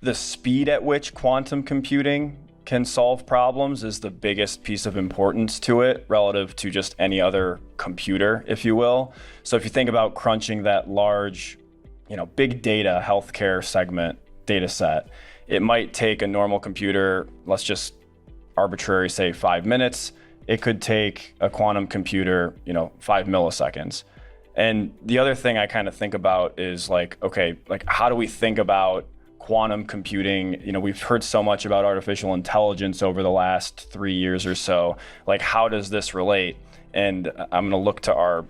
The speed at which quantum computing can solve problems is the biggest piece of importance to it relative to just any other computer, if you will. So if you think about crunching that large, big data healthcare segment data set, it might take a normal computer, let's just arbitrary say 5 minutes. It could take a quantum computer, 5 milliseconds. And the other thing I kind of think about is how do we think about quantum computing? We've heard so much about artificial intelligence over the last 3 years or so. How does this relate? And I'm going to look to our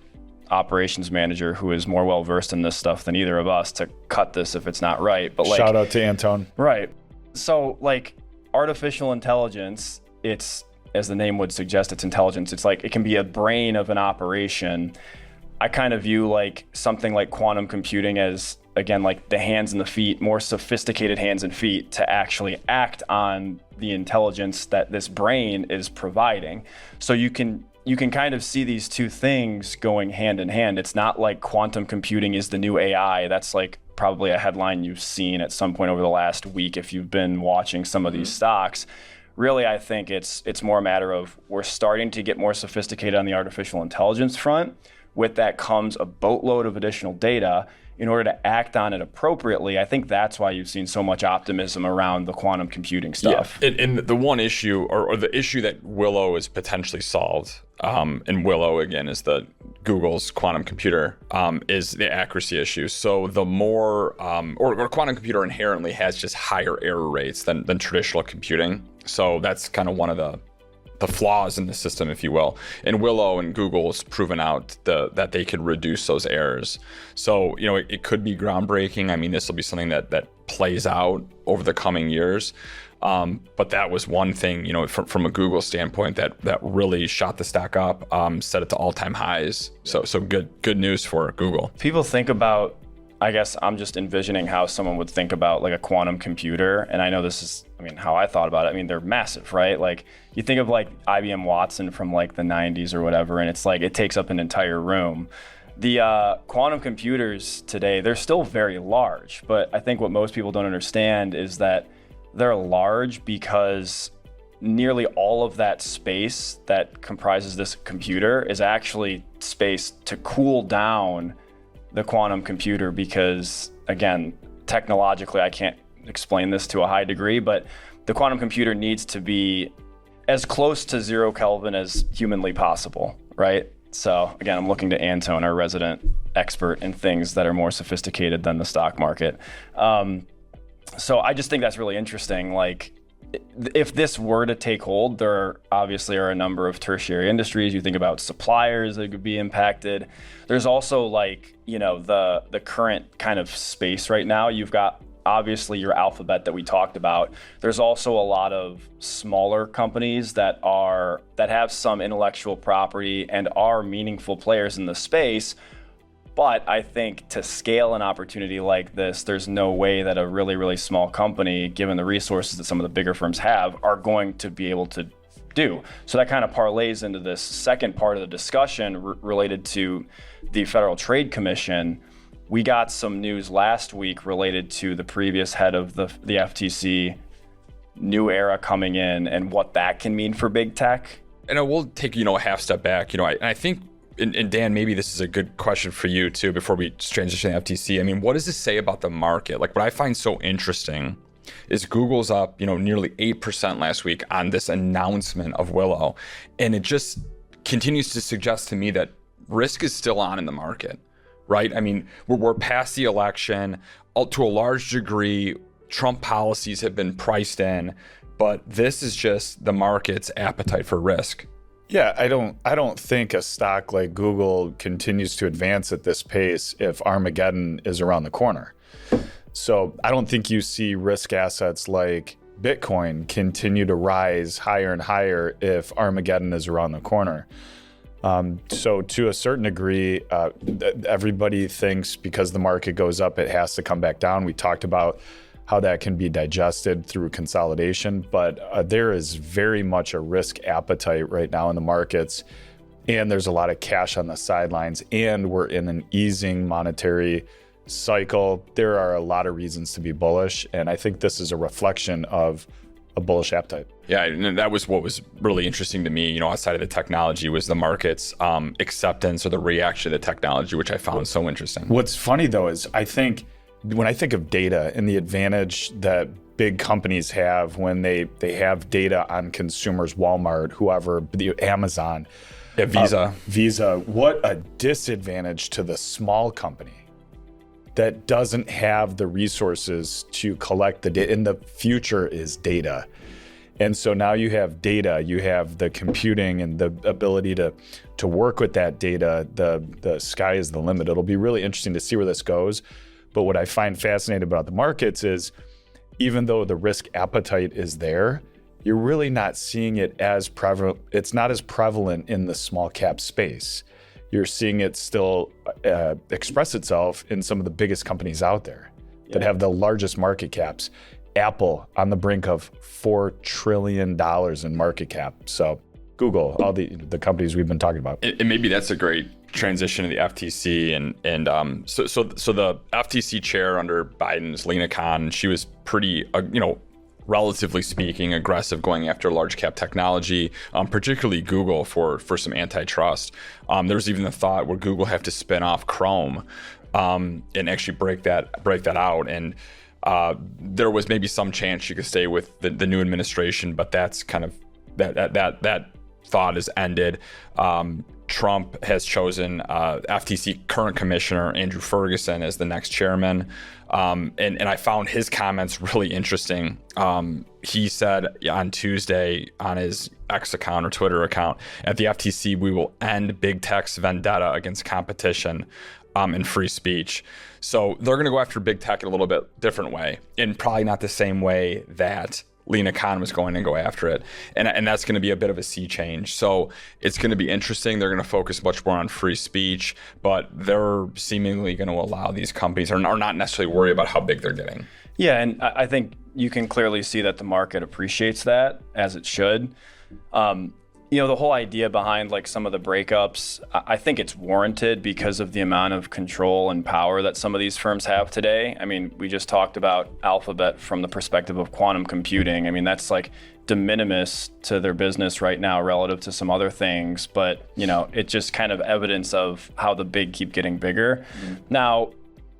operations manager, who is more well-versed in this stuff than either of us, to cut this if it's not right. But shout out to Anton. Right. So artificial intelligence, it's, as the name would suggest, it's intelligence. It's it can be a brain of an operation. I kind of view something like quantum computing as, again, the hands and the feet, more sophisticated hands and feet to actually act on the intelligence that this brain is providing. So you can kind of see these two things going hand in hand. It's not like quantum computing is the new AI. That's probably a headline you've seen at some point over the last week if you've been watching some of these stocks. Really, I think it's more a matter of we're starting to get more sophisticated on the artificial intelligence front. With that comes a boatload of additional data. In order to act on it appropriately, I think that's why you've seen so much optimism around the quantum computing stuff. Yeah. And the one issue, or the issue that Willow is potentially solved, and Willow, again, is the Google's quantum computer, is the accuracy issue. So the more, or quantum computer inherently has just higher error rates than traditional computing. So that's kind of one of the flaws in the system, if you will. And Willow and Google's proven out that they could reduce those errors. So, it could be groundbreaking. I mean, this will be something that plays out over the coming years. But that was one thing, from a Google standpoint that really shot the stock up, set it to all-time highs. So good news for Google. People think about, I guess I'm just envisioning how someone would think about a quantum computer. And I know this is, how I thought about it. They're massive, right? You think of IBM Watson from the 90s or whatever, and it's it takes up an entire room. The quantum computers today, they're still very large, but I think what most people don't understand is that they're large because nearly all of that space that comprises this computer is actually space to cool down the quantum computer, because again, technologically, I can't explain this to a high degree, but the quantum computer needs to be as close to 0 Kelvin as humanly possible, right? So again, I'm looking to Anton, our resident expert in things that are more sophisticated than the stock market. So I just think that's really interesting. If this were to take hold, there obviously are a number of tertiary industries. You think about suppliers that could be impacted. There's also the current kind of space right now. You've got obviously your Alphabet that we talked about. There's also a lot of smaller companies that have some intellectual property and are meaningful players in the space. But I think to scale an opportunity like this, there's no way that a really, really small company, given the resources that some of the bigger firms have, are going to be able to do. So that kind of parlays into this second part of the discussion related to the Federal Trade Commission. We got some news last week related to the previous head of the FTC, new era coming in, and what that can mean for big tech. And I will take, a half step back. I think, and Dan, maybe this is a good question for you too, before we transition to the FTC. What does this say about the market? What I find so interesting is Google's up, nearly 8% last week on this announcement of Willow. And it just continues to suggest to me that risk is still on in the market, right? We're past the election. To a large degree, Trump policies have been priced in, but this is just the market's appetite for risk. Yeah, I don't think a stock like Google continues to advance at this pace if Armageddon is around the corner. So I don't think you see risk assets like Bitcoin continue to rise higher and higher if Armageddon is around the corner. So to a certain degree, everybody thinks because the market goes up, it has to come back down. We talked about how that can be digested through consolidation, but there is very much a risk appetite right now in the markets, and there's a lot of cash on the sidelines, and we're in an easing monetary cycle, there are a lot of reasons to be bullish. And I think this is a reflection of a bullish appetite. Yeah, and that was what was really interesting to me, outside of the technology, was the market's acceptance or the reaction to the technology, which I found so interesting. What's funny though is when I think of data and the advantage that big companies have when they have data on consumers, Walmart, whoever, Amazon, Visa, what a disadvantage to the small company that doesn't have the resources to collect the data. And the future is data. And so now you have data, you have the computing and the ability to work with that data. The sky is the limit. It'll be really interesting to see where this goes. But what I find fascinating about the markets is, even though the risk appetite is there, you're really not seeing it as prevalent. It's not as prevalent in the small cap space. You're seeing it still express itself in some of the biggest companies out there that have the largest market caps. Apple on the brink of $4 trillion in market cap. So Google, all the companies we've been talking about. And maybe that's a great transition to the FTC. And so the FTC chair under Biden is Lina Khan. She was pretty, relatively speaking, aggressive going after large cap technology, particularly Google for some antitrust. There's even the thought where Google have to spin off Chrome and actually break that out. And there was maybe some chance you could stay with the new administration, but that's kind of that thought is ended. Trump has chosen FTC current commissioner Andrew Ferguson as the next chairman. And I found his comments really interesting. He said on Tuesday on his X account or Twitter account, at the FTC, we will end big tech's vendetta against competition and free speech. So they're going to go after big tech in a little bit different way, and probably not the same way that Lina Khan was going to go after it. And that's going to be a bit of a sea change. So it's going to be interesting. They're going to focus much more on free speech, but they're seemingly going to allow these companies or not necessarily worry about how big they're getting. Yeah, and I think you can clearly see that the market appreciates that, as it should. The whole idea behind like some of the breakups, I think it's warranted because of the amount of control and power that some of these firms have today. I mean, we just talked about Alphabet from the perspective of quantum computing. I mean, that's like de minimis to their business right now relative to some other things, but it's just kind of evidence of how the big keep getting bigger. Mm-hmm. Now,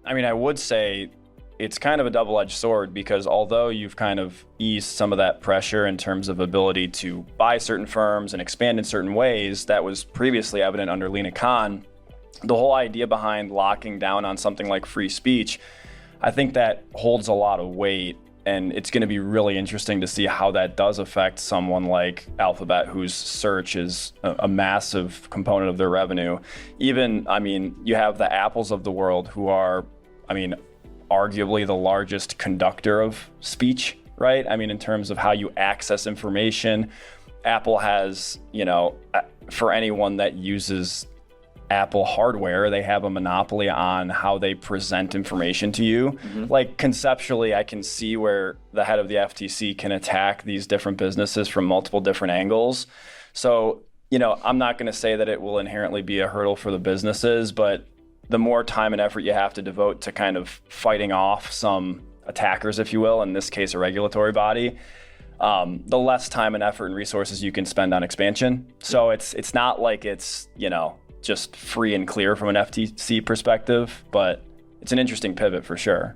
I mean, I would say it's kind of a double-edged sword, because although you've kind of eased some of that pressure in terms of ability to buy certain firms and expand in certain ways, that was previously evident under Lina Khan, the whole idea behind locking down on something like free speech, I think that holds a lot of weight. And it's going to be really interesting to see how that does affect someone like Alphabet, whose search is a massive component of their revenue. Even, you have the Apples of the world who are, arguably the largest conductor of speech, right? In terms of how you access information, Apple has, for anyone that uses Apple hardware, they have a monopoly on how they present information to you. Mm-hmm. Like conceptually, I can see where the head of the FTC can attack these different businesses from multiple different angles. So, I'm not going to say that it will inherently be a hurdle for the businesses, but the more time and effort you have to devote to kind of fighting off some attackers, if you will, in this case, a regulatory body, the less time and effort and resources you can spend on expansion. So it's not like it's, just free and clear from an FTC perspective, but it's an interesting pivot for sure.